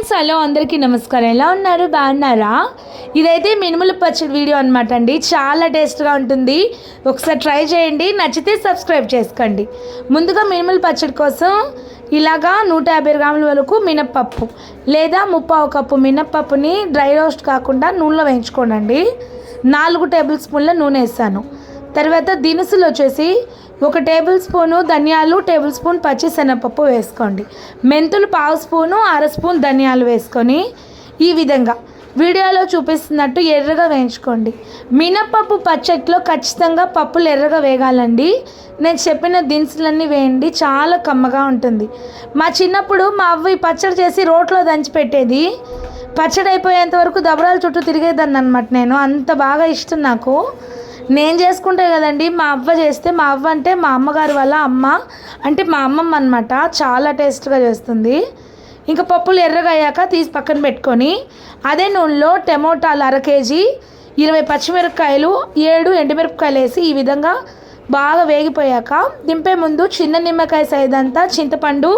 Friends hello అందరికీ నమస్కారం. ఎలా ఉన్నారు? బాగున్నారా? ఇదైతే మినుముల పచ్చడి వీడియో అనమాట అండి. చాలా టేస్ట్గా ఉంటుంది. ఒకసారి ట్రై చేయండి. నచ్చితే సబ్స్క్రైబ్ చేసుకోండి. ముందుగా మినుముల పచ్చడి కోసం ఇలాగా 150 గ్రాముల వరకు మినప్పప్పు లేదా 1/4 కప్పు మినప్పప్పుని డ్రై రోస్ట్ కాకుండా నూనెలో వేయించుకోండి. 4 టేబుల్ స్పూన్ల నూనె వేసాను. తర్వాత దినుసులు వచ్చేసి 1 టేబుల్ స్పూను ధనియాలు, టేబుల్ స్పూన్ పచ్చి శనగపప్పు వేసుకోండి. మెంతులు 1/2 స్పూను, 1/2 స్పూన్ ధనియాలు వేసుకొని ఈ విధంగా వీడియోలో చూపిస్తున్నట్టు ఎర్రగా వేయించుకోండి. మినప్పప్పు పచ్చట్లో ఖచ్చితంగా పప్పులు ఎర్రగా వేగాలండి. నేను చెప్పిన దినుసులన్నీ వేయండి, చాలా కమ్మగా ఉంటుంది. మా చిన్నప్పుడు మా అవ్వ ఈ పచ్చడి చేసి రోట్లో దంచి పెట్టేది. పచ్చడి అయిపోయేంత వరకు దబరాల చుట్టూ తిరిగేదాన్ని అనమాట. నేను అంత బాగా ఇష్టం నాకు. నేను చేసుకుంటే కదండి మా అవ్వ చేస్తే, మా అవ్వ అంటే మా అమ్మగారు వాళ్ళ అమ్మ, అంటే మా అమ్మమ్మ అనమాట. చాలా టేస్ట్గా చేస్తుంది. ఇంకా పప్పులు ఎర్రగా అయ్యాక తీసి పక్కన పెట్టుకొని అదే నూనెలో టమోటాలు 1/2 కేజీ, 20 పచ్చిమిరపకాయలు, 7 ఎండుమిరపకాయలు వేసి ఈ విధంగా బాగా వేగిపోయాక దింపే ముందు చిన్న నిమ్మకాయ సైజు అంతా చింతపండు,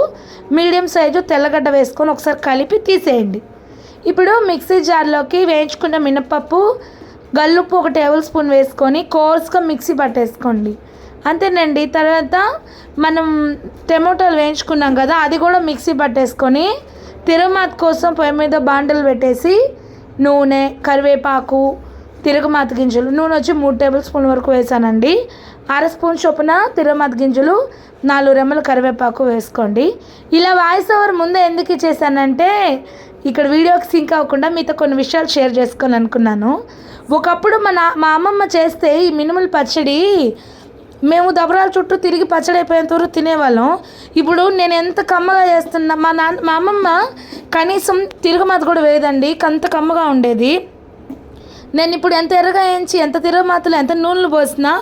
మీడియం సైజు తెల్లగడ్డ వేసుకొని ఒకసారి కలిపి తీసేయండి. ఇప్పుడు మిక్సీ జార్లోకి వేయించుకున్న మినపప్పు, గల్లుప్పు 1 టేబుల్ స్పూన్ వేసుకొని కోర్స్గా మిక్సీ పట్టేసుకోండి. అంతేనండి. తర్వాత మనం టమోటాలు వేయించుకున్నాం కదా, అది కూడా మిక్సీ పట్టేసుకొని తిరుగుమాత కోసం పొయ్యి మీద బాండలు పెట్టేసి నూనె, కరివేపాకు, తిరుగుమాత గింజలు, నూనె వచ్చి 3 టేబుల్ స్పూన్ వరకు వేసానండి. 1/2 స్పూన్ చొప్పున తిరుగుమాత గింజలు, 4 రెమ్మల కరివేపాకు వేసుకోండి. ఇలా వాయిస్ ఓవర్ ముందే ఎందుకు ఇచ్చేసానంటే ఇక్కడ వీడియోకి సింక్ అవ్వకుండా మీతో కొన్ని విషయాలు షేర్ చేసుకోవాలనుకున్నాను. ఒకప్పుడు మా అమ్మమ్మ చేస్తే ఈ మినుముల పచ్చడి మేము దబరాల చుట్టూ తిరిగి పచ్చడి అయిపోయేంత వరకు తినేవాళ్ళం. ఇప్పుడు నేను ఎంత కమ్మగా చేస్తున్నా, మా అమ్మమ్మ కనీసం తిరుగుమాత కూడా వేయదండి, అంత కమ్మగా ఉండేది. నేను ఇప్పుడు ఎంత ఎర్రగా వేయించి ఎంత తిరుగుమాతలు ఎంత నూనెలు పోసినా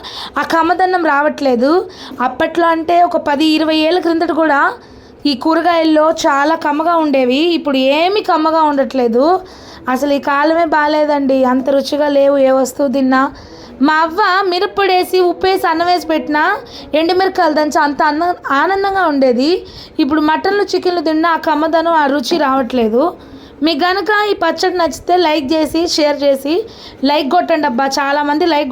ఆ కమ్మదన్నం రావట్లేదు. అప్పట్లో అంటే ఒక 10-20 ఏళ్ళ క్రిందట కూడా ఈ కూరగాయల్లో చాలా కమ్మగా ఉండేవి. ఇప్పుడు ఏమీ కమ్మగా ఉండట్లేదు. అసలు ఈ కాలమే బాగాలేదండి. అంత రుచిగా లేవు ఏ వస్తువు తిన్నా. మా అవ్వ మిరప్పొడి వేసి ఉప్పేసి అన్నం వేసి పెట్టినా ఎండుమిరకాయలు దంచి అంత ఆనందంగా ఉండేది. ఇప్పుడు మటన్లు, చికెన్లు తిన్నా ఆ కమ్మదనం, ఆ రుచి రావట్లేదు. మీకు కనుక ఈ పచ్చడి నచ్చితే లైక్ చేసి షేర్ చేసి లైక్ కొట్టండి అబ్బా. చాలామంది లైక్